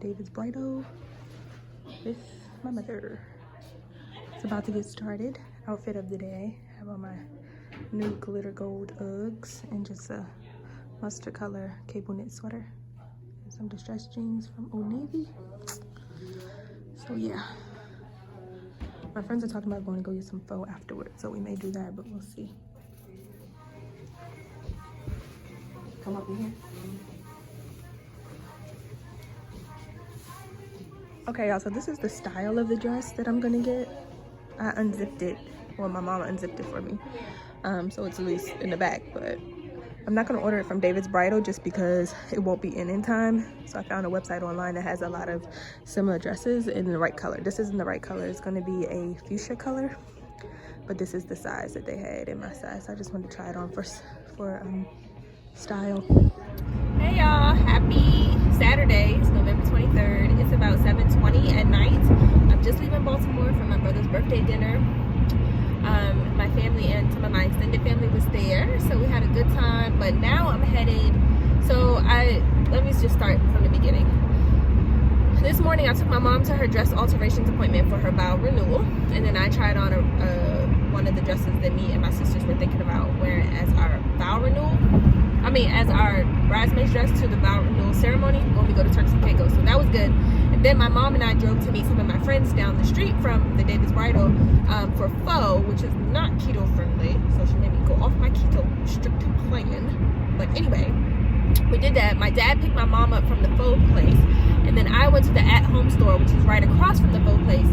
David's Bridal with my mother. It's about to get started. Outfit of the day. I have on my new glitter gold Uggs and just a mustard color cable knit sweater. And some distressed jeans from Old Navy. So yeah. My friends are talking about going to go get some pho afterwards, so we may do that, but we'll see. Come up in here. Okay, y'all, so this is the style of the dress that I'm gonna get. I unzipped it. Well, my mama unzipped it for me. So it's loose in the back, but I'm not gonna order it from David's Bridal just because it won't be in time. So I found a website online that has a lot of similar dresses in the right color. This isn't the right color. It's gonna be a fuchsia color, but this is the size that they had in my size. So I just wanted to try it on for style. Hey y'all, happy Saturday. It's November 23rd. It's about 7:20 at night. I'm just leaving Baltimore for my brother's birthday dinner. My family and some of my extended family was there, so we had a good time. But now I'm headed, let me just start from the beginning. This morning I took my mom to her dress alterations appointment for her vow renewal, and then I tried on one of the dresses that me and my sisters were thinking about wearing as our vow renewal. As our bridesmaid's dress to the vow renewal ceremony when we go to Turks and Caicos. So that was good. And then my mom and I drove to meet some of my friends down the street from the David's Bridal for pho, which is not keto friendly. So she made me go off my keto strict plan. But anyway, we did that. My dad picked my mom up from the pho place, and then I went to the at-home store, which is right across from the pho place,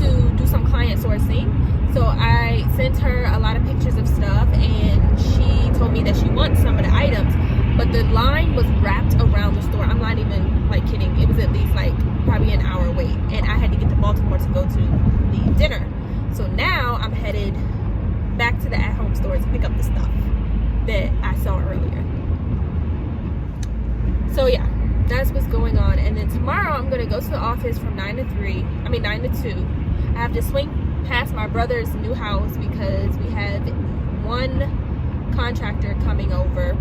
to do some client sourcing. So I sent her a lot of pictures of stuff, and she told me that she wants some of the items, but the line was wrapped around the store. I'm not even kidding. It was at least probably an hour wait, and I had to get to Baltimore to go to the dinner. So now I'm headed back to the at-home store to pick up the stuff that I saw earlier. So yeah, that's what's going on. And then tomorrow I'm gonna go to the office from 9 to 2. I have to swing past my brother's new house because we have one contractor coming over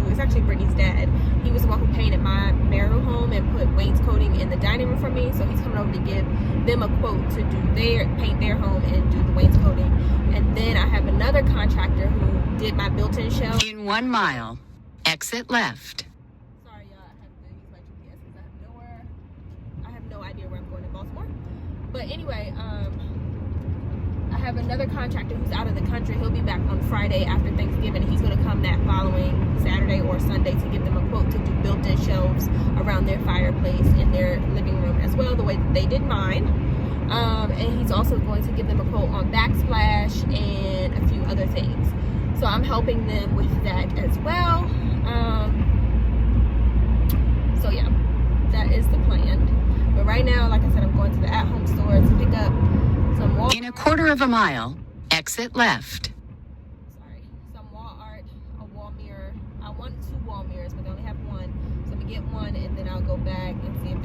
it's actually Brittany's dad. He was the one who painted my marital home and put wainscoting in the dining room for me, so he's coming over to give them a quote to paint their home and do the wainscoting. And then I have another contractor who did my built-in shelf. In 1 mile, exit left. Sorry y'all, I have to use my GPS because I have no idea where I'm going in Baltimore. But anyway, I have another contractor who's out of the country. He'll be back on Friday after Thanksgiving. He's going to come that following Saturday or Sunday to give them a quote to do built-in shelves around their fireplace in their living room as well, the way that they did mine. And he's also going to give them a quote on backsplash and a few other things. So I'm helping them with that as well. So yeah, that is the plan. But right now, like I said, I'm going to the at-home store to pick up some wall. In 1/4 mile, exit left. Some wall art, a wall mirror. I want 2 wall mirrors, but they only have 1. So I'm gonna get 1, and then I'll go back and see if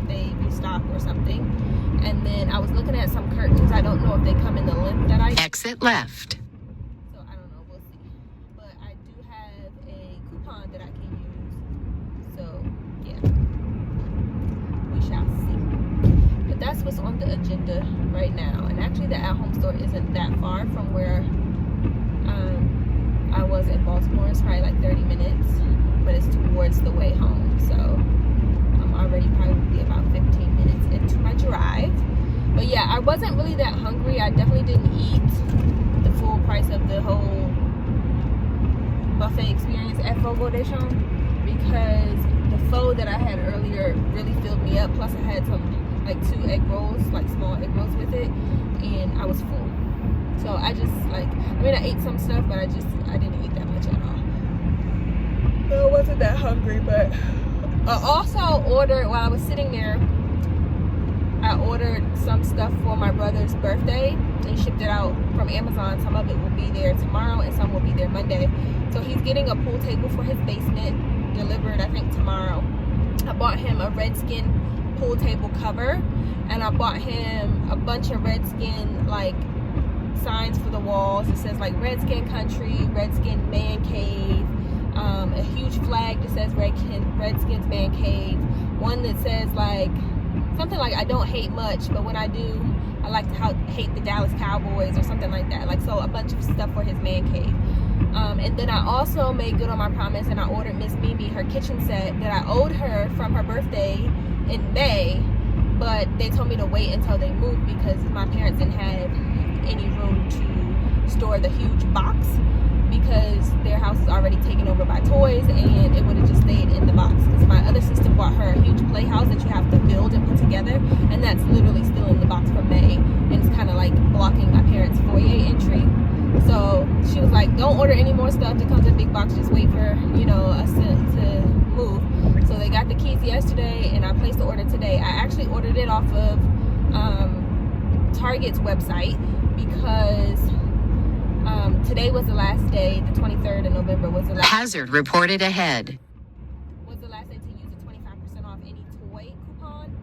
they restock or something. And then I was looking at some curtains. I don't know if they come in the length that I exit left. So I don't know, we'll see. But I do have a coupon that I can use. So yeah, we shall see. But that's what's on the agenda right now. And actually the at-home store isn't that far from where I was in Baltimore. It's probably 30 minutes, but it's towards the way home. So I'm already probably about 15 minutes into my drive. But yeah, I wasn't really that hungry. I definitely didn't eat the full price of the whole buffet experience at Fogo de Chão because the pho that I had earlier really filled me up. Plus I had some 2 egg rolls, small egg rolls with it, and I was full. So I just I ate some stuff, but I didn't eat that much at all. I wasn't that hungry, but I also ordered, while I was sitting there, I ordered some stuff for my brother's birthday and shipped it out from Amazon. Some of it will be there tomorrow and some will be there Monday. So he's getting a pool table for his basement delivered, I think, tomorrow. I bought him a Redskin pool table cover, and I bought him a bunch of Redskin signs for the walls. It says Redskin Country, Redskin Man Cave, a huge flag that says Redskins Man Cave, one that says like something like I don't hate much, but when I do, I like to hate the Dallas Cowboys or something like that. Like, so a bunch of stuff for his man cave. And then I also made good on my promise and I ordered Miss Mimi her kitchen set that I owed her from her birthday in May, but they told me to wait until they moved because my parents didn't have any room to store the huge box because their house is already taken over by toys, and it would have just stayed in the box because my other sister bought her a huge playhouse that you have to build and put together, and that's literally still in the box from May, and it's kind of like blocking my parents' foyer entry. So she was like, don't order any more stuff that comes in a big box, just wait for, you know, us to move. So they got the keys yesterday and I placed the order today. I actually ordered it off of Target's website because today was the last day. The 23rd of November was the last Hazard reported ahead. was the last day to use a 25% off any toy coupon.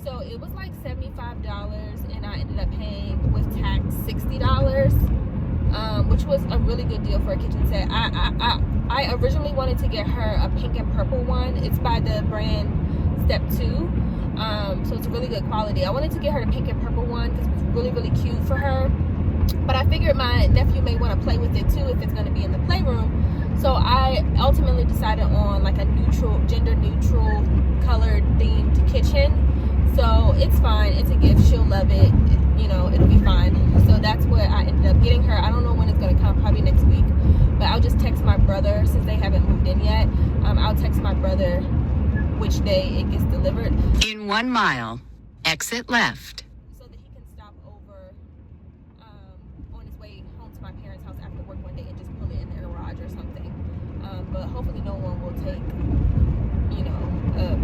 So it was like $75 and I ended up paying with tax $60, which was a really good deal for a kitchen set. I originally wanted to get her a pink and purple one. It's by the brand Step 2. So it's really good quality. I wanted to get her the pink and purple one because it was really, really cute for her. But I figured my nephew may want to play with it too if it's going to be in the playroom. So I ultimately decided on like a gender neutral colored themed kitchen. So it's fine. It's a gift. She'll love it. You know, it'll be fine. So that's what I ended up getting her. I don't know when it's going to come, probably next week. But I'll just text my brother since they haven't moved in yet. I'll text my brother which day it gets delivered. In 1 mile, exit left. So that he can stop over on his way home to my parents' house after work one day and just pull it in their garage or something. But hopefully no one will take, you know, a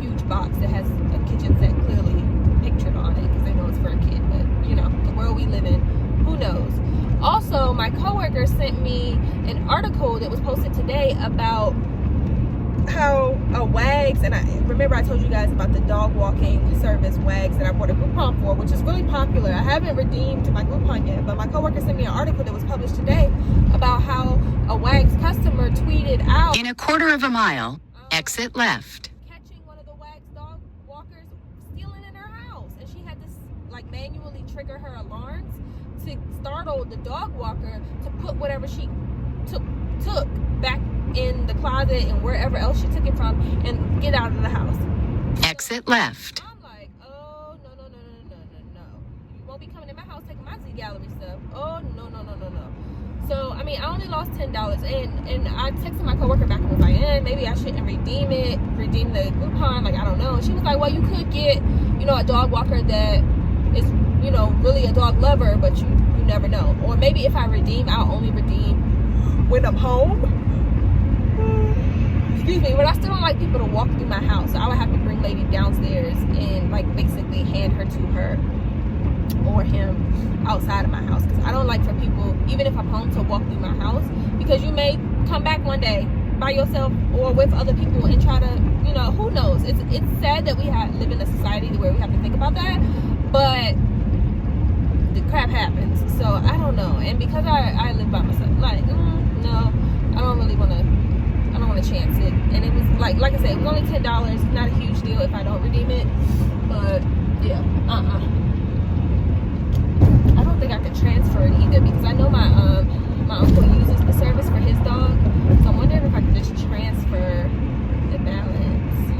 huge box that has a kitchen set clearly pictured on it because they know it's for a kid. But, you know, the world we live in, who knows? Also, my coworker sent me an article that was posted today about how Wags, and I remember I told you guys about the dog walking service Wags that I bought a Groupon for, which is really popular. I haven't redeemed my Groupon yet, but my coworker sent me an article that was published today about how a Wags customer tweeted out In 1/4 mile, exit left. catching one of the Wags dog walkers stealing in her house, and she had to like manually trigger her alarms to startle the dog walker to put whatever she took back in the closet and wherever else she took it from and get out of the house. Exit left. I'm like, oh, no. You won't be coming in my house taking my Z Gallery stuff. Oh, no. So, I mean, I only lost $10 and I texted my coworker back and was like, maybe I shouldn't redeem the Groupon. Like, I don't know. She was like, well, you could get, you know, a dog walker that is, you know, really a dog lover, but you never know. Or maybe if I redeem, I'll only redeem when I'm home. Excuse me, but I still don't like people to walk through my house. So I would have to bring Lady downstairs and like basically hand her to her or him outside of my house, because I don't like for people, even if I'm home, to walk through my house, because you may come back one day by yourself or with other people and try to, you know, who knows. It's sad that we live in a society where we have to think about that, but the crap happens. So I don't know. And because I live by myself, like no, I don't want to chance it. And it was like I said, it was only $10. Not a huge deal if I don't redeem it, but yeah, I don't think I could transfer it either, because I know my uncle uses the service for his dog, so I'm wondering if I could just transfer the balance.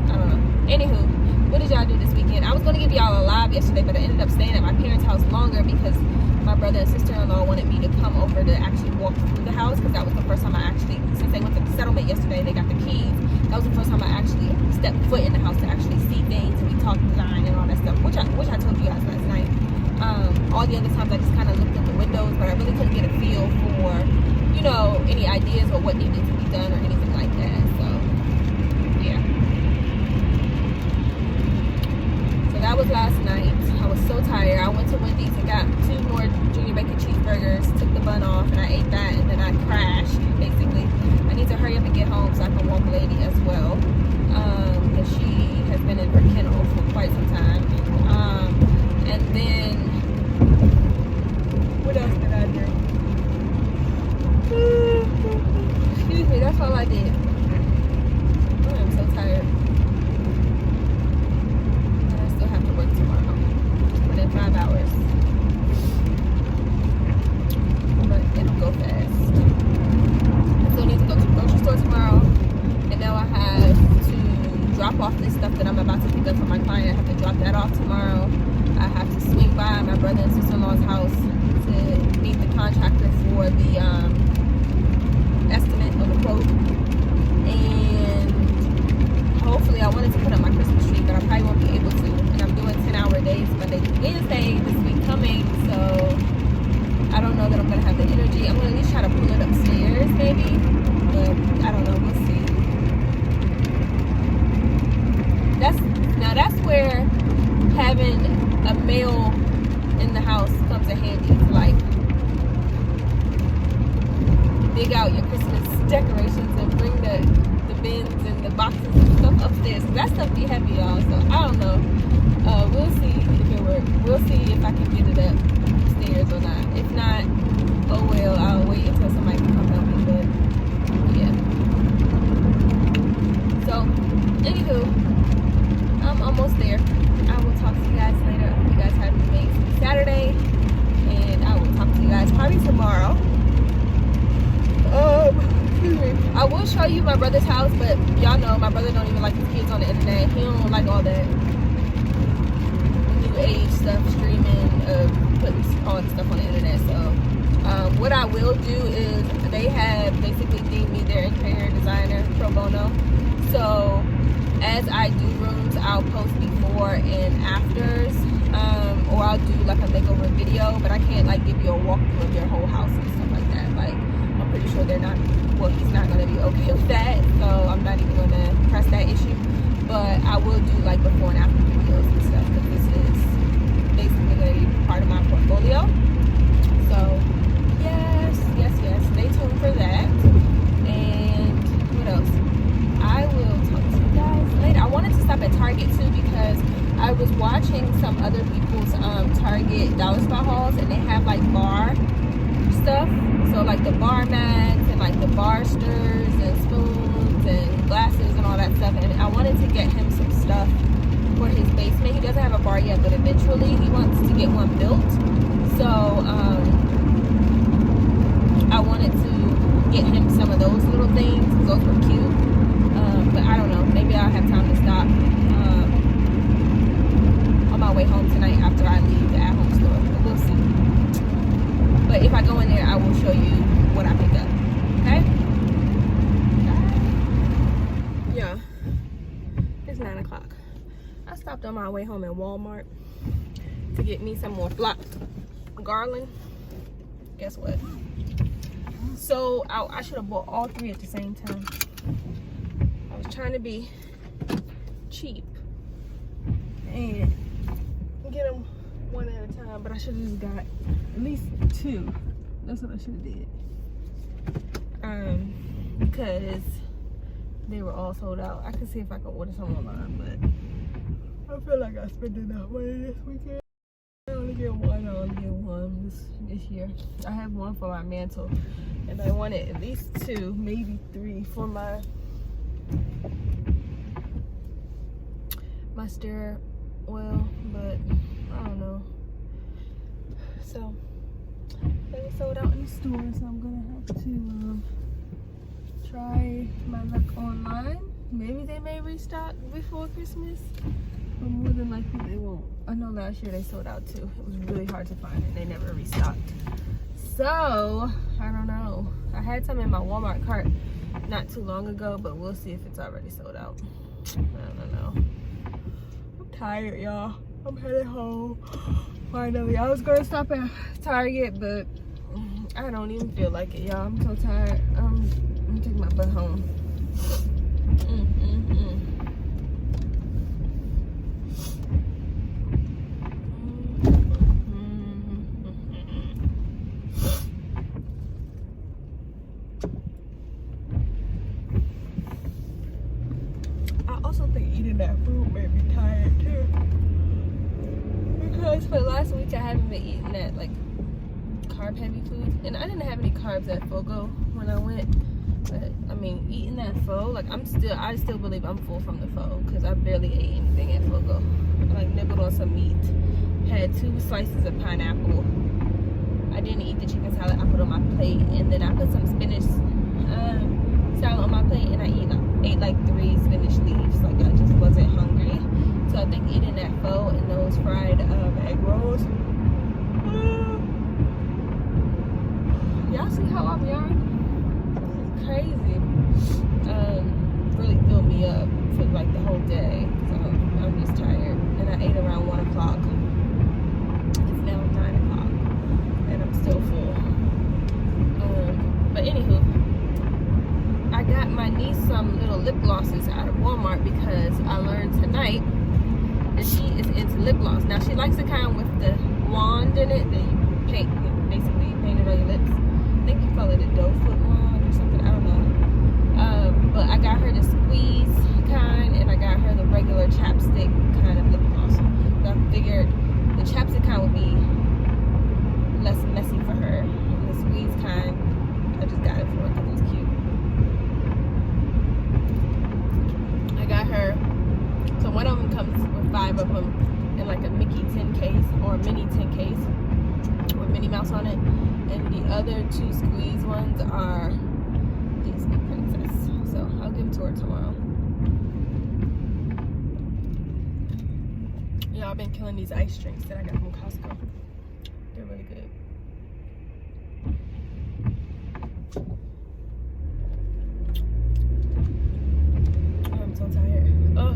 I don't know. Anywho, what did y'all do this weekend? I was going to give y'all a live yesterday, but I ended up staying at my parents' house longer because my brother and sister-in-law wanted me to come over to actually walk through the house, because that was the first time I actually, since they went to the settlement yesterday, they got the keys. That was the first time I actually stepped foot in the house to actually see things, and we talked design and all that stuff, which I told you guys last night. All the other times I just kind of looked in the windows, but I really couldn't get a feel for, you know, any ideas or what needed to be done or anything like that. So yeah. So that was last night. I was so tired. I went to Wendy's and got 2 more junior bacon cheeseburgers, took the bun off, and I ate that, and then I crashed, basically. I need to hurry up and get home so I can walk Lady as well, because she has been in her kennel for quite some time. And then, what else did I do? that's all I did. Oh, I'm so tired. And I still have to work tomorrow. Within 5 hours. But it'll go fast. I still need to go to the grocery store tomorrow. And now I have to drop off this stuff that I'm about to pick up for my client. I have to drop that off tomorrow. I have to swing by my brother and sister-in-law's house to meet the contractor for the estimate of the quote. And hopefully I wanted to put up my Christmas tree, but I probably won't be able to. And I'm doing 10-hour days Monday through Wednesday this week coming, so I don't know that I'm going to have the energy. I'm going to at least try to pull it upstairs maybe, but I don't know. We'll see. That's where having a male in the house comes in handy to like dig out your Christmas decorations and bring the bins and the boxes and stuff upstairs. That stuff be heavy, y'all. So I don't know. We'll see if it works. We'll see if I can get it upstairs or not. If not, oh well. I'll wait until somebody can come help me. But yeah. So, anywho, I'm almost there. I will talk to you guys later. I hope you guys have an amazing Saturday, and I will talk to you guys probably tomorrow. I will show you my brother's house, but y'all know my brother don't even like his kids on the internet. He don't like all that new age stuff, streaming, putting all the stuff on the internet. So what I will do is they have basically deemed me their interior designer pro bono. So as I do rooms, I'll post before and afters, or I'll do like a makeover video, but I can't like give you a walkthrough of their whole house and stuff like that. Like, I'm pretty sure they're not, well, he's not going to be okay with that, so I'm not even going to press that issue. But I will do like before and after videos and stuff, because this is basically going to be part of my portfolio. So yes, stay tuned for that. And what else? I will talk to you guys later. I wanted to stop at Target too, because I was watching some other people's Target dollar spot hauls, and they have like bar stuff. So like the bar mats and like the bar stirs and spoons and glasses and all that stuff. And I wanted to get him some stuff for his basement. He doesn't have a bar yet, but eventually he wants to get one built. So I wanted to get him some of those little things. Those were cute. But I don't know. Maybe I'll have time to stop on my way home tonight after I leave the at-home store. But we'll see. But if I go in there, I will show you what I pick up. Okay? Yeah. It's 9 o'clock. I stopped on my way home at Walmart to get me some more flocked garland. Guess what? So I should have bought all three at the same time. I was trying to be cheap and get them one at a time, but I should have just got at least two. That's what I should have did. Because they were all sold out. I can see if I can order some online, but I feel like I spent enough money this weekend. I only get one. This year. I have one for my mantle, and I wanted at least two, maybe three for my stir oil, but I don't know. So they sold out in the store, so I'm gonna have to try my luck online. Maybe they may restock before Christmas, but more than likely they won't. I know last year they sold out too. It was really hard to find and they never restocked. So I don't know. I had some in my Walmart cart not too long ago, but we'll see if it's already sold out. I don't know. I'm tired, y'all. I'm headed home. Finally, I was gonna stop at Target, but I don't even feel like it, y'all. I'm so tired. I'm gonna take my butt home. I also think eating that food made me tired too. Because for the last week I haven't been eating that like carb heavy food, and I didn't have any carbs at Fogo when I went, But I mean, eating that pho, like I still believe I'm full from the pho because I barely ate anything at Fogo. I like nibbled on some meat, had 2 slices of pineapple. I didn't eat the chicken salad I put on my plate, and then I put some spinach salad on my plate, and I ate like 3 spinach leaves. Like I just wasn't hungry. So I think eating that pho and those fried egg rolls. Y'all see how I'm yarning? Crazy. Really filled me up for like the whole day. So I'm just tired. And I ate around 1 o'clock. It's now 9 o'clock. And I'm still full. But anywho, I got my niece some little lip glosses out of Walmart because I learned tonight that she is into lip gloss. Now she likes the kind with the wand in it that you paint, basically paint it on your lips. I think you call it a doe foot wand or something, I don't know. But I got her the squeeze kind, and I got her the regular chapstick kind of lip gloss. So I figured the chapstick kind would be less messy for her. And the squeeze kind, I just got it for her because it was cute. I got her, so one of them comes with 5 of them in like a Mickey tin case or a mini tin case with Minnie Mouse on it. And the other 2 squeeze ones are Disney Princess. So I'll give them to her tomorrow. Yeah, I've been killing these ice drinks that I got from Costco. They're really good. Oh, I'm so tired. Oh.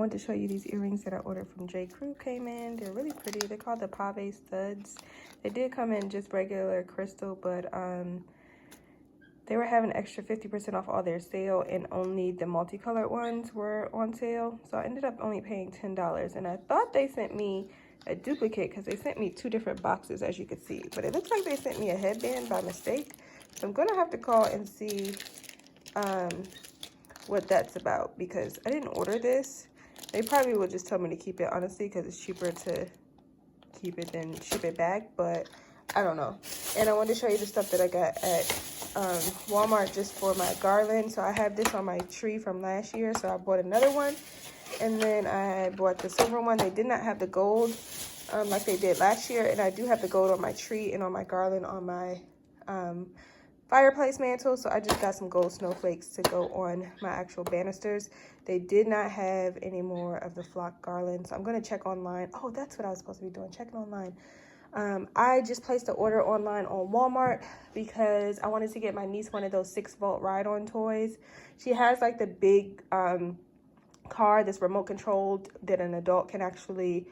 To show you these earrings that I ordered from J. Crew came in. They're really pretty. They're called the Pave Studs. They did come in just regular crystal, but they were having extra 50% off all their sale, and only the multicolored ones were on sale. So I ended up only paying $10, and I thought they sent me a duplicate because they sent me 2 different boxes, as you can see, but it looks like they sent me a headband by mistake. So I'm gonna have to call and see what that's about, because I didn't order this. They probably will just tell me to keep it, honestly, because it's cheaper to keep it than ship it back, but I don't know. And I wanted to show you the stuff that I got at Walmart just for my garland. So I have this on my tree from last year, so I bought another one. And then I bought the silver one. They did not have the gold like they did last year, and I do have the gold on my tree and on my garland on my fireplace mantle. So I just got some gold snowflakes to go on my actual banisters. They did not have any more of the flock garland, so I'm going to check online. Oh, that's what I was supposed to be doing, checking online. I just placed an order online on Walmart because I wanted to get my niece one of those 6-volt ride-on toys. She has like the big car that's remote controlled that an adult can actually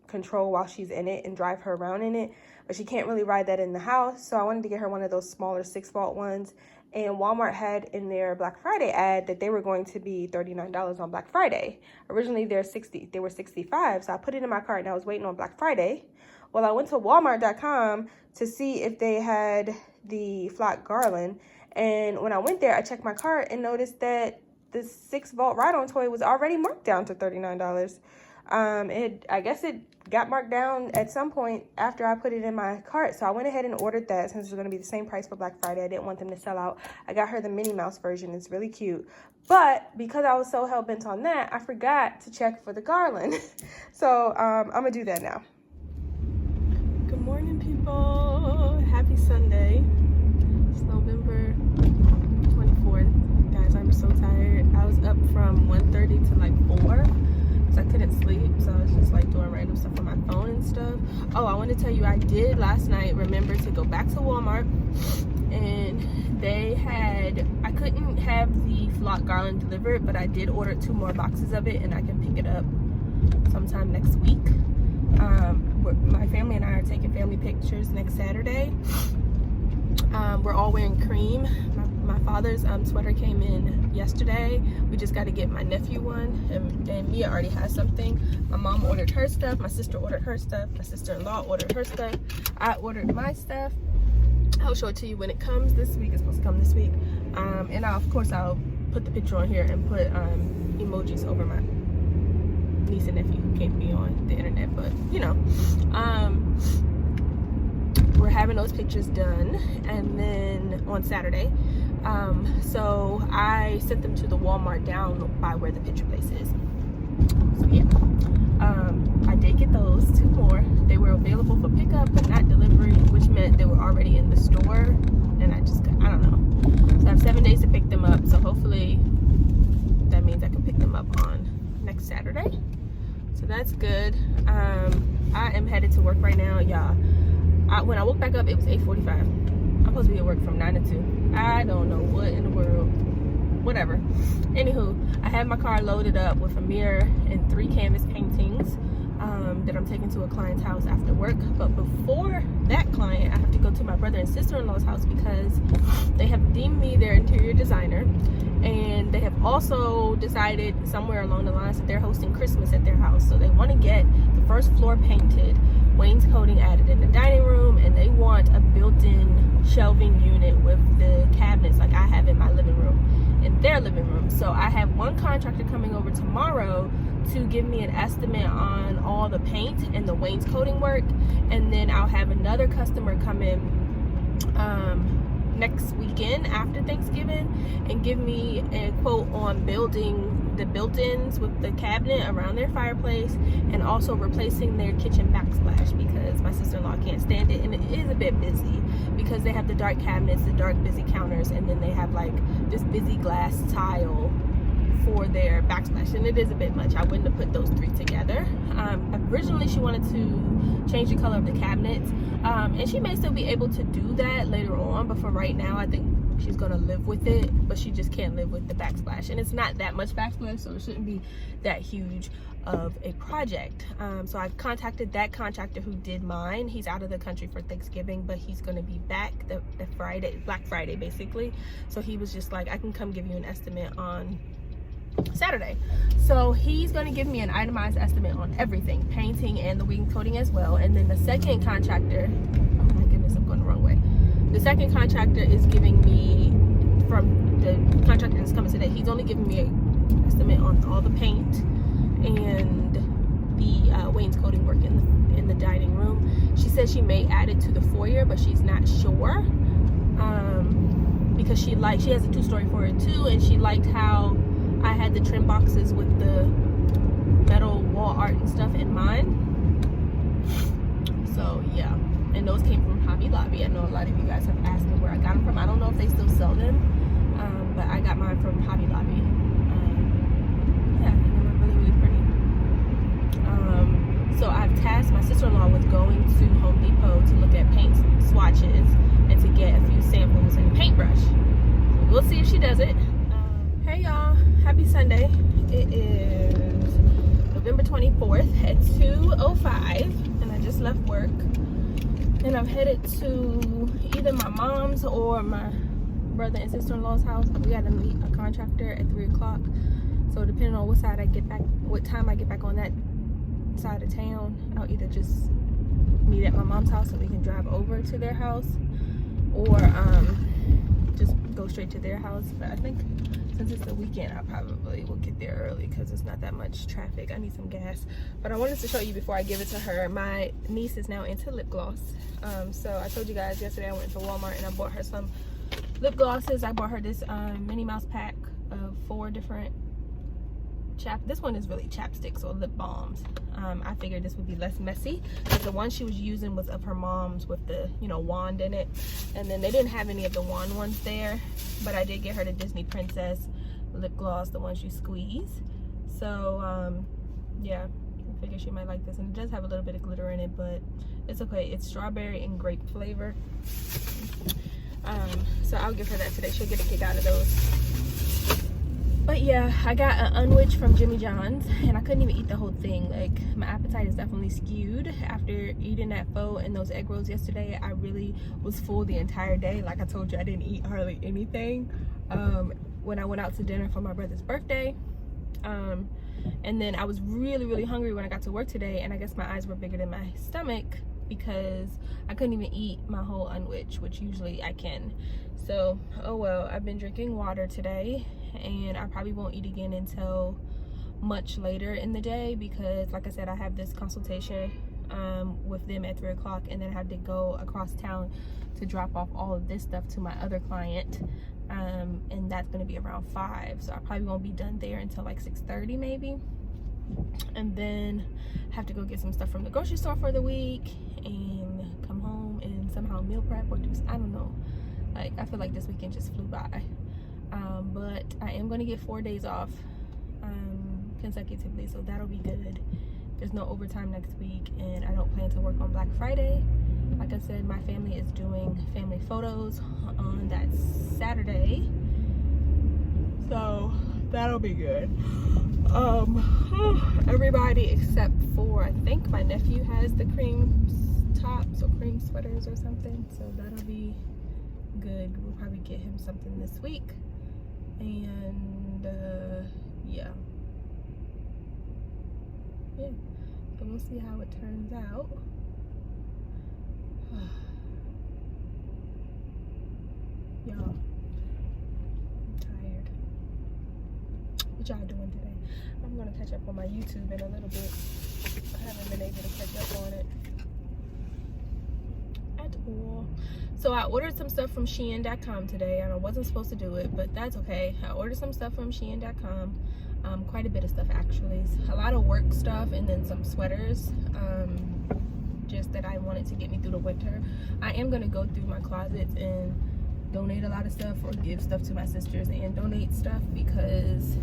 control while she's in it and drive her around in it, but she can't really ride that in the house. So I wanted to get her one of those smaller 6-volt ones, and Walmart had in their Black Friday ad that they were going to be $39 on Black Friday. Originally they were $65, so I put it in my cart and I was waiting on Black Friday. Well, I went to Walmart.com to see if they had the flock garland, and when I went there, I checked my cart and noticed that the 6-volt ride-on toy was already marked down to $39. I guess it got marked down at some point after I put it in my cart, so I went ahead and ordered that since it was going to be the same price for Black Friday. I didn't want them to sell out. I got her the Minnie Mouse version. It's really cute, but because I was so hell-bent on that, I forgot to check for the garland. So I'm gonna do that now. Good morning, people. Happy Sunday. It's November 24th. Guys, I'm so tired. I was up from 1:30 to like 4. I couldn't sleep, so I was just like doing random stuff on my phone and stuff. Oh, I want to tell you, I did last night remember to go back to Walmart, and I couldn't have the flock garland delivered, but I did order 2 more boxes of it, and I can pick it up sometime next week. My family and I are taking family pictures next Saturday. We're all wearing cream. My father's sweater came in yesterday. We just got to get my nephew one, and Mia already has something. My mom ordered her stuff, my sister ordered her stuff, my sister-in-law ordered her stuff, I ordered my stuff. I'll show it to you when it comes this week. It's supposed to come this week. And of course I'll put the picture on here and put emojis over my niece and nephew who can't be on the internet, but you know, we're having those pictures done, and then on Saturday, so I sent them to the Walmart down by where the picture place is. So yeah, I did get those 2 more. They were available for pickup but not delivery, which meant they were already in the store, and I don't know. So I have 7 days to pick them up, so hopefully that means I can pick them up on next Saturday. So that's good. I am headed to work right now, y'all. When I woke back up, it was 8:45. I'm supposed to be at work from 9 to 2. I don't know what in the world. Whatever. Anywho, I have my car loaded up with a mirror and 3 canvas paintings that I'm taking to a client's house after work. But before that client, I have to go to my brother and sister-in-law's house because they have deemed me their interior designer. And they have also decided somewhere along the lines that they're hosting Christmas at their house. So they want to get the first floor painted, wainscoting added in the dining room, and they want a built-in shelving unit with the cabinets like I have in my living room, in their living room. So I have one contractor coming over tomorrow to give me an estimate on all the paint and the wainscoting work, and then I'll have another customer come in next weekend after Thanksgiving and give me a quote on building the built-ins with the cabinet around their fireplace, and also replacing their kitchen backsplash because my sister-in-law can't stand it, and it is a bit busy because they have the dark cabinets, the dark busy counters, and then they have like this busy glass tile for their backsplash, and it is a bit much. I wouldn't have put those 3 together. Originally she wanted to change the color of the cabinets, and she may still be able to do that later on, but for right now I think she's gonna live with it, but she just can't live with the backsplash, and it's not that much backsplash, so it shouldn't be that huge of a project. So I contacted that contractor who did mine. He's out of the country for Thanksgiving, but he's gonna be back the Friday, Black Friday basically. So he was just like, I can come give you an estimate on Saturday. So he's going to give me an itemized estimate on everything, painting and the wainscoting as well. And then the second contractor, oh my goodness, I'm going the wrong way. The second contractor is giving me, from the contractor that's coming today, he's only giving me an estimate on all the paint and the wainscoting work in the dining room. She says she may add it to the foyer, but she's not sure, because she has a 2-story foyer too, and she liked how I had the trim boxes with the metal wall art and stuff in mine. So yeah, and those came from Hobby Lobby. I know a lot of you guys have asked me where I got them from. I don't know if they still sell them, but I got mine from Hobby Lobby. Yeah, they were really, really pretty. So I've tasked my sister-in-law with going to Home Depot to look at paint swatches and to get a few samples and a paintbrush. So we'll see if she does it. Hey y'all, happy Sunday. It is November 24th at 2:05, and I just left work, and I'm headed to either my mom's or my brother and sister-in-law's house. We gotta meet a contractor at 3 o'clock, so depending on what time I get back on that side of town, I'll either just meet at my mom's house so we can drive over to their house, or just go straight to their house. But I think since it's the weekend, I probably will get there early because it's not that much traffic. I need some gas. But I wanted to show you before I give it to her. My niece is now into lip gloss. So I told you guys yesterday I went to Walmart and I bought her some lip glosses. I bought her this Minnie Mouse pack of 4 different this one is really chapsticks or lip balms. I figured this would be less messy because the one she was using was of her mom's with the, you know, wand in it, and then they didn't have any of the wand ones there, but I did get her the Disney Princess lip gloss, the ones you squeeze. So yeah, I figured she might like this, and it does have a little bit of glitter in it, but it's okay. It's strawberry and grape flavor. So I'll give her that today. She'll get a kick out of those. But yeah, I got an unwich from Jimmy John's and I couldn't even eat the whole thing. Like, my appetite is definitely skewed after eating that pho and those egg rolls yesterday. I really was full the entire day. Like I told you, I didn't eat hardly anything when I went out to dinner for my brother's birthday. And then I was really hungry when I got to work today, and I guess my eyes were bigger than my stomach because I couldn't even eat my whole unwich, which usually I can. So, oh well. I've been drinking water today, and I probably won't eat again until much later in the day because, like I said, I have this consultation with them at 3 o'clock, and then I have to go across town to drop off all of this stuff to my other client, and that's going to be around 5, so I probably won't be done there until like 6:30 maybe. And then have to go get some stuff from the grocery store for the week and come home and somehow meal prep or do, I don't know. Like, I feel like this weekend just flew by. But I am going to get 4 days off consecutively, so that'll be good. There's no overtime next week, and I don't plan to work on Black Friday. Like I said, my family is doing family photos on that Saturday, so that'll be good. Everybody except for, I think my nephew has the cream tops or cream sweaters or something, so that'll be good. We'll probably get him something this week, and yeah, so we'll see how it turns out. Y'all, I'm tired. What y'all doing today? I'm gonna catch up on my YouTube in a little bit. I haven't been able to catch up on it at all. So I ordered some stuff from Shein.com today, and I wasn't supposed to do it, but that's okay. I ordered some stuff from Shein.com, quite a bit of stuff actually. A lot of work stuff, and then some sweaters, just that I wanted to get me through the winter. I am gonna go through my closets and donate a lot of stuff or give stuff to my sisters and donate stuff because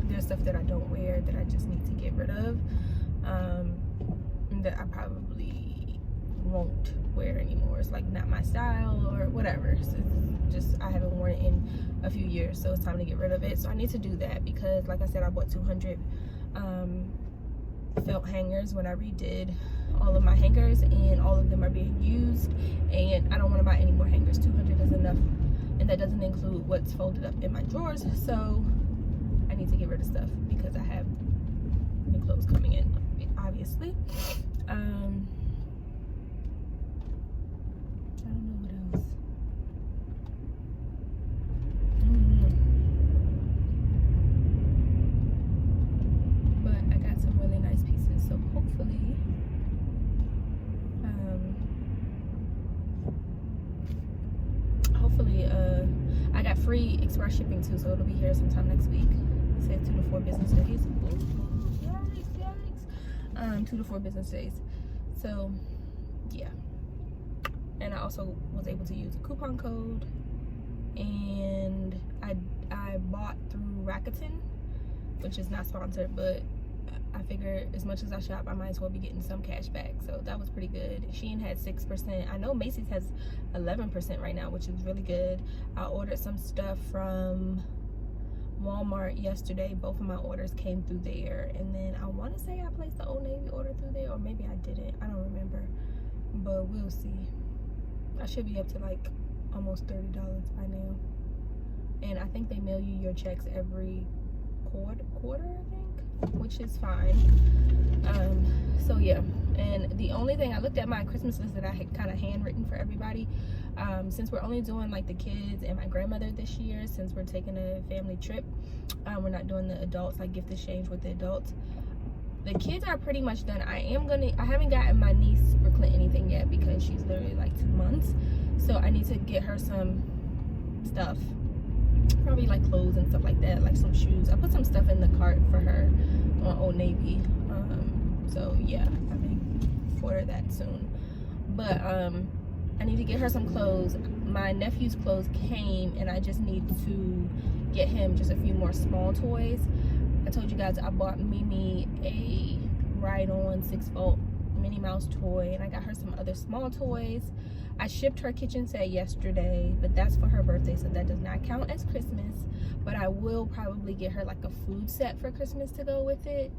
there's stuff that I don't wear that I just need to get rid of, that I probably won't wear anymore. It's like not my style or whatever. So it's just, I haven't worn it in a few years, so it's time to get rid of it. So I need to do that because, like I said, I bought 200 felt hangers when I redid all of my hangers, and all of them are being used, and I don't want to buy any more hangers. 200 is enough, and that doesn't include what's folded up in my drawers. So I need to get rid of stuff because I have new clothes coming in, obviously. I don't know what else. But I got some really nice pieces, so hopefully I got free express shipping too, so it'll be here sometime next week. It said 2 to 4 business days. Ooh, yikes. 2 to 4 business days. So yeah, and I also was able to use a coupon code, and I bought through Rakuten, which is not sponsored, but I figure as much as I shop, I might as well be getting some cash back. So that was pretty good. Shein had 6%. I know Macy's has 11% right now, which is really good. I ordered some stuff from Walmart yesterday. Both of my orders came through there. And then I want to say I placed the Old Navy order through there, or maybe I didn't. I don't remember, but we'll see. I should be up to like almost $30 by now. And I think they mail you your checks every quarter, I think, which is fine. So yeah, and the only thing, I looked at my Christmas list that I had kind of handwritten for everybody. Since we're only doing like the kids and my grandmother this year, since we're taking a family trip, we're not doing the adults, like gift exchange with the adults. The kids are pretty much done. I haven't gotten my niece Brooklyn anything yet because she's literally like 2 months, so I need to get her some stuff, probably like clothes and stuff like that, like some shoes. I put some stuff in the cart for her on Old Navy. So yeah, I may order that soon. But I need to get her some clothes. My nephew's clothes came, and I just need to get him just a few more small toys. I told you guys I bought Mimi a ride-on 6-volt Minnie Mouse toy, and I got her some other small toys. I shipped her kitchen set yesterday, but that's for her birthday, so that does not count as Christmas. But I will probably get her like a food set for Christmas to go with it,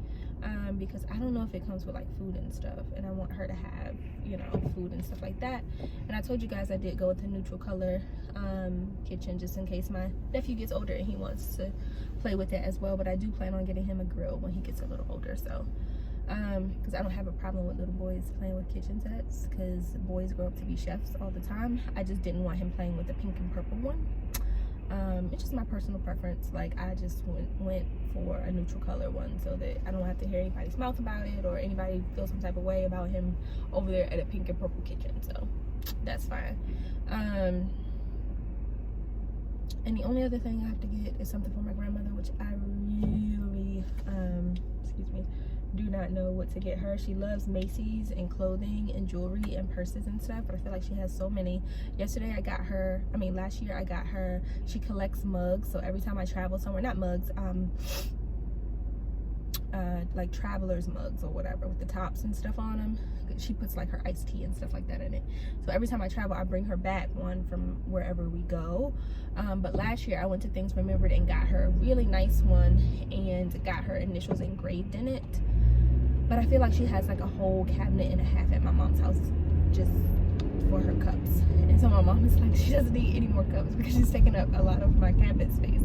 because I don't know if it comes with like food and stuff, and I want her to have, you know, food and stuff like that. And I told you guys I did go with the neutral color kitchen, just in case my nephew gets older and he wants to play with it as well. But I do plan on getting him a grill when he gets a little older, so because I don't have a problem with little boys playing with kitchen sets, because boys grow up to be chefs all the time. I just didn't want him playing with the pink and purple one. It's just my personal preference. Like, I just went for a neutral color one so that I don't have to hear anybody's mouth about it, or anybody feel some type of way about him over there at a pink and purple kitchen. So that's fine. And the only other thing I have to get is something for my grandmother, which I really excuse me, do not know what to get her. She loves Macy's and clothing and jewelry and purses and stuff, but I feel like she has so many. Yesterday I got her, last year I got her, she collects mugs, so every time I travel somewhere, not mugs, like traveler's mugs or whatever with the tops and stuff on them. She puts like her iced tea and stuff like that in it. So every time I travel, I bring her back one from wherever we go. But last year I went to Things Remembered and got her a really nice one and got her initials engraved in it. But I feel like she has like a whole cabinet and a half at my mom's house just for her cups. And so my mom is like, she doesn't need any more cups because she's taking up a lot of my cabinet space.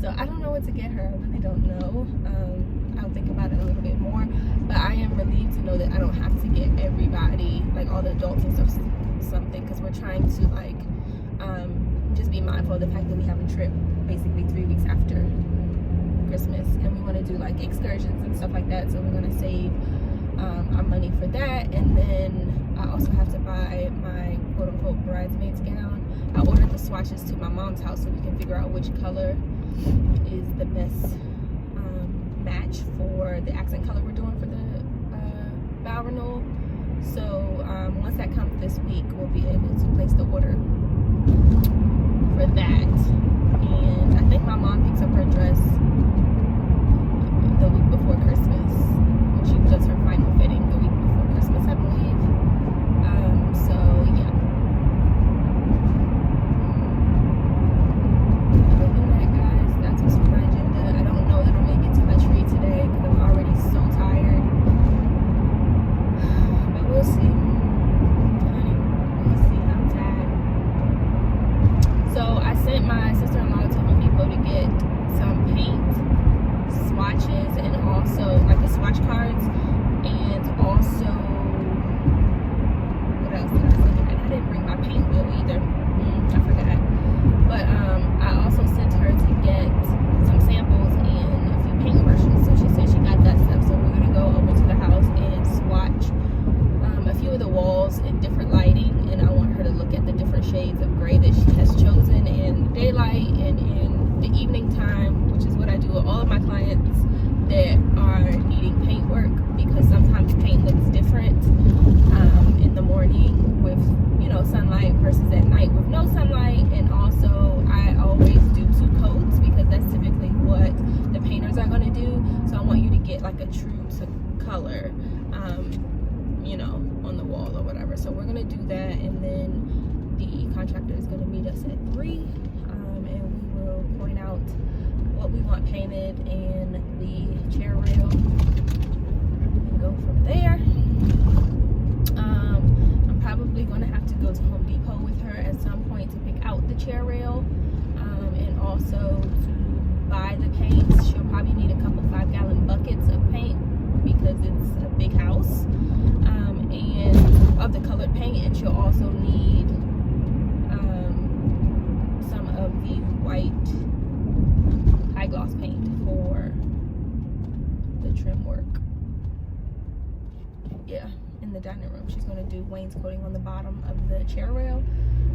So I don't know what to get her. I really don't know. I'll think about it a little bit more. But I am relieved to know that I don't have to get everybody, like all the adults and stuff, something, because we're trying to like just be mindful of the fact that we have a trip basically 3 weeks after Christmas, and we want to do like excursions and stuff like that. So we're going to save our money for that. And then I also have to buy my quote-unquote bridesmaid's gown. I ordered the swatches to my mom's house so we can figure out which color is the best match for the accent color we're doing for the bow renewal. So once that comes this week, we'll be able to place the order for that. And I think my mom picks up her dress the week before Christmas, when she does her final fitting the week before Christmas, I believe. So yeah. Other than that, guys, that's what's on my agenda. I don't know that I'm gonna get to my tree today because I'm already so tired. But we'll see. Honey, we'll see. I'm tired. So I sent my sister-in-law to Home Depot to get some paint, swatches, and also like the swatch cards, and also what else did I send her? And I didn't bring my paint wheel either. I forgot. But I also sent her to get some samples and a few paint brushes. So she said she got that stuff. So we're gonna go over to the house and swatch a few of the walls in different lighting, and I want her to look at the different shades of gray that she has chosen in daylight and in the evening time, which is what I do with all of my clients that are needing paint work, because sometimes paint looks different in the morning with, you know, sunlight versus at night with no sunlight. And also I always do 2 coats because that's typically what the painters are going to do. So I want you to get like a true to color, you know, on the wall or whatever. So we're going to do that, and then the contractor is going to meet us at 3, and we will point out what we want painted in the chair rail and go from there. I'm probably going to have to go to Home Depot with her at some point to pick out the chair rail, and also to buy the paint. She'll probably need a couple 5-gallon buckets of paint because it's a big house, and of the colored paint, and she'll also need some of the white high gloss paint for the trim work. Yeah, in the dining room she's going to do wainscoting on the bottom of the chair rail.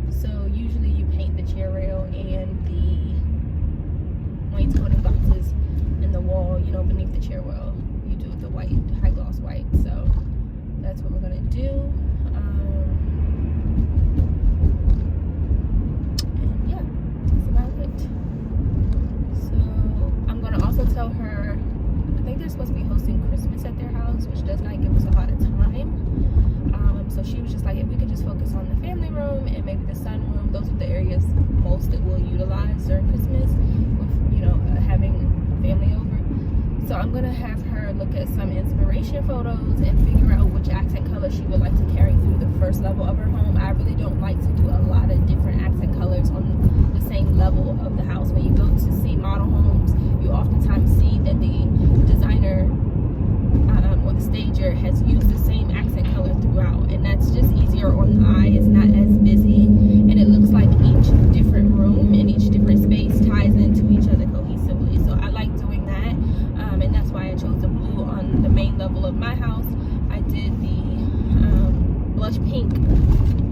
So usually you paint the chair rail and the wainscoting boxes in the wall, you know, beneath the chair rail. You do the white, high gloss white. So that's what we're going to do. And yeah, that's about it. So I'm going to also tell her, I think they're supposed to be hosting Christmas at their house, which does not give us a lot of time. So she was just like, if we could just focus on the family room and maybe the sunroom, those are the areas most that we'll utilize during Christmas with, you know, having family over. So I'm gonna have her look at some inspiration photos and figure out which accent color she would like to carry through the first level of her home. I really don't like to do a lot of different accent colors on the same level of the house. When you go to see model homes, you oftentimes see that the designer or the stager has used the same accent color throughout, and that's just easier on the eye. It's not as busy, and it looks like each different room and each different space ties into each other cohesively. So I like doing that, and that's why I chose the blue on the main level of my house. I did the blush pink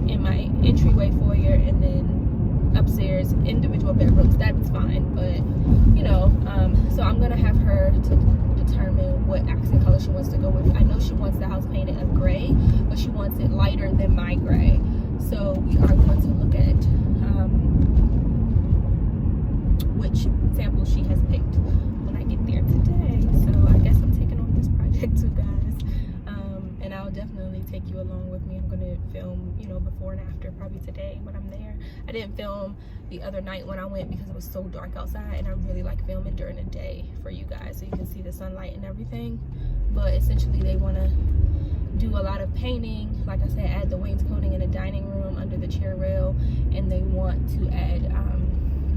in my entryway foyer, and then upstairs individual bedrooms. That's fine, but you know, so I'm gonna have her to determine what accent color she wants to go with. I know she wants the house painted a gray, but she wants it lighter than my gray. So we are going to look at which sample she has picked when I get there today. So I guess I'm taking on this project too, guys. And I'll definitely take you along with me. I'm gonna film, you know, before and after, probably today when I'm there. I didn't film the other night when I went because it was so dark outside, and I really like filming during the day for you guys so you can see the sunlight and everything. But essentially they want to do a lot of painting, like I said, add the wainscoting in the dining room under the chair rail, and they want to add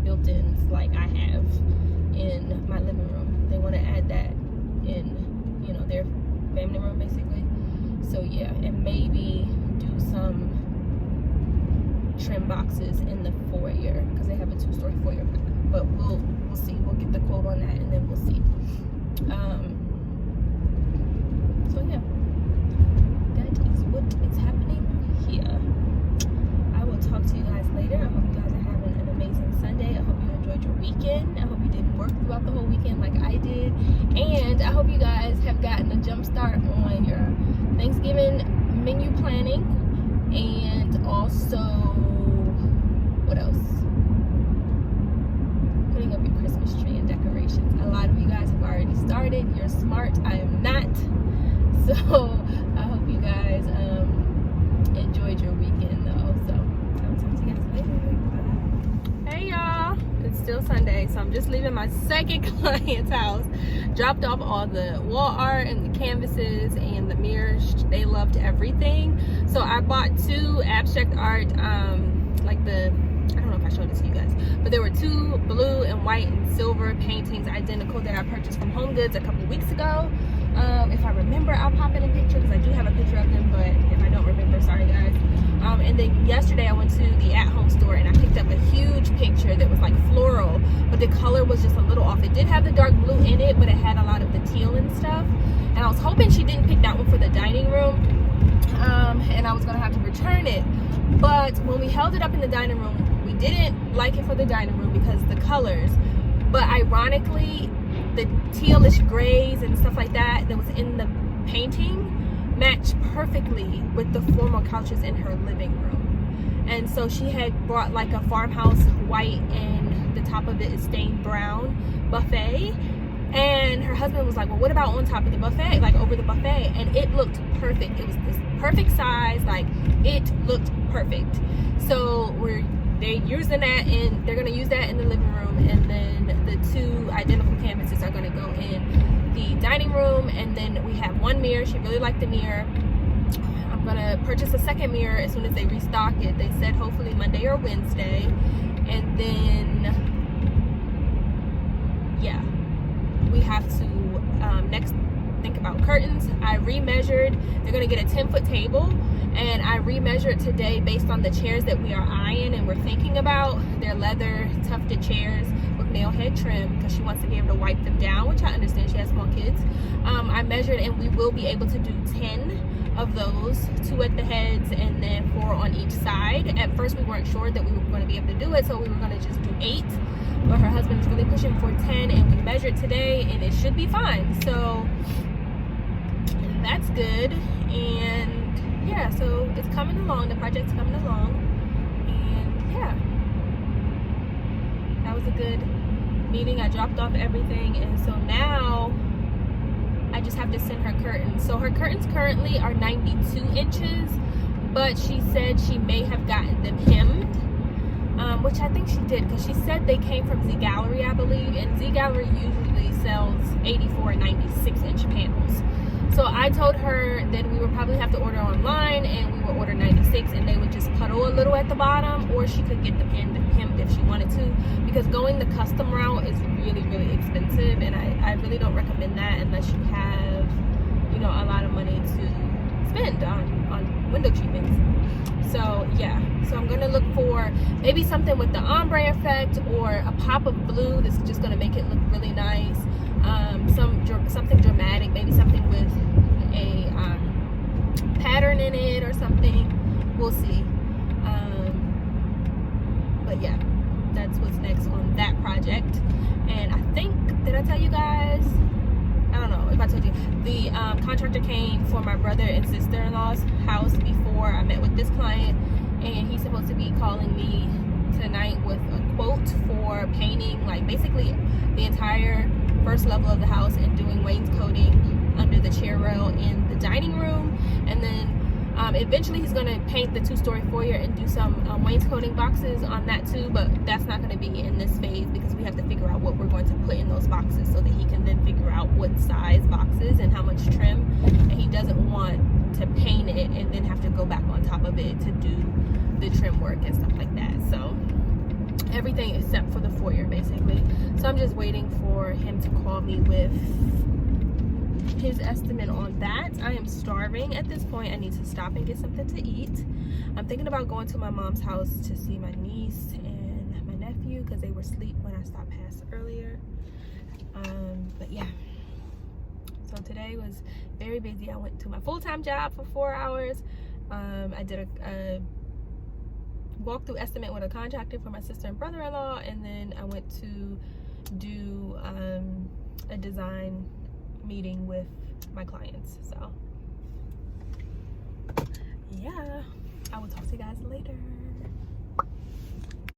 built-ins like I have in my living room. They want to add that in, you know, their family room basically. So yeah, and maybe do some trim boxes in the foyer because they have a 2-story foyer. But we'll see. We'll get the quote on that, and then we'll see. So yeah, that is what is happening here. I will talk to you guys later. I hope you guys are having an amazing Sunday. I hope you enjoyed your weekend. I hope you didn't work throughout the whole weekend like I did, and I hope you guys have gotten a jump start on your Thanksgiving menu planning, and also, what else? Putting up your Christmas tree and decorations. A lot of you guys have already started. You're smart. I am not. So I hope you guys enjoyed your weekend though. So I'll talk to you guys later. Bye. Hey y'all. It's still Sunday, so I'm just leaving my second client's house. Dropped off all the wall art and the canvases and the mirrors. They loved everything. So I bought 2 abstract art, like the, I don't know if I showed it to you guys, but there were 2 blue and white and silver paintings identical that I purchased from Home Goods a couple weeks ago. If I remember, I'll pop in a picture because I do have a picture of them, but if I don't remember, sorry guys. And then yesterday I went to the at-home store and I picked up a huge picture that was like floral, but the color was just a little off. It did have the dark blue in it, but it had a lot of the teal and stuff. And I was hoping she didn't pick that one for the dining room, and I was gonna have to return it. But when we held it up in the dining room, we didn't like it for the dining room because the colors, but ironically, the tealish grays and stuff like that was in the painting matched perfectly with the formal couches in her living room. And so she had brought like a farmhouse white and the top of it is stained brown buffet, and her husband was like, well, what about on top of the buffet, like over the buffet? And it looked perfect. It was this perfect size, like it looked perfect. So they're using that, and they're going to use that in the living room, and then the 2 identical canvases are going to go in the dining room. And then we have 1 mirror. She really liked the mirror. I'm going to purchase a second mirror as soon as they restock it. They said hopefully Monday or Wednesday. And then yeah, we have to next think about curtains. I remeasured. They're going to get a 10-foot table, and I remeasured today based on the chairs that we are eyeing and we're thinking about. They're leather tufted chairs with nail head trim because she wants to be able to wipe them down, which I understand, she has small kids. I measured, and we will be able to do 10 of those, 2 at the heads and then 4 on each side. At first we weren't sure that we were going to be able to do it, so we were going to just do 8, but her husband is really pushing for 10, and we measured today and it should be fine. So that's good. And yeah, so it's coming along, the project's coming along, and yeah, that was a good meeting. I dropped off everything, and so now I just have to send her curtains. So her curtains currently are 92 inches, but she said she may have gotten them hemmed, which I think she did, because she said they came from Z Gallery, I believe, and Z Gallery usually sells 84 and 96 inch panels. So I told her that we would probably have to order online, and we would order 96, and they would just puddle a little at the bottom, or she could get them hemmed if she wanted to, because going the custom route is really, really expensive, and I really don't recommend that unless you have, you know, a lot of money to spend on window treatments. So yeah, so I'm gonna look for maybe something with the ombre effect, or a pop of blue that's just gonna make it look really nice. Something dramatic, maybe something with a pattern in it or something. We'll see. But yeah, that's what's next on that project. And I think, did I tell you guys? I don't know if I told you. The contractor came for my brother and sister-in-law's house before I met with this client, and he's supposed to be calling me tonight with a quote for painting, like basically the entire first level of the house, and doing wainscoting under the chair rail in the dining room, and then eventually he's going to paint the 2-story foyer and do some wainscoting boxes on that too, but that's not going to be in this phase because we have to figure out what we're going to put in those boxes so that he can then figure out what size boxes and how much trim, and he doesn't want to paint it and then have to go back on top of it to do the trim work and stuff like that. So everything except for the foyer basically. So I'm just waiting for him to call me with his estimate on that. I am starving at this point. I need to stop and get something to eat. I'm thinking about going to my mom's house to see my niece and my nephew because they were asleep when I stopped past earlier. But yeah, so today was very busy. I went to my full-time job for 4 hours. I did a walkthrough estimate with a contractor for my sister and brother-in-law, and then I went to do a design meeting with my clients. So yeah, I will talk to you guys later.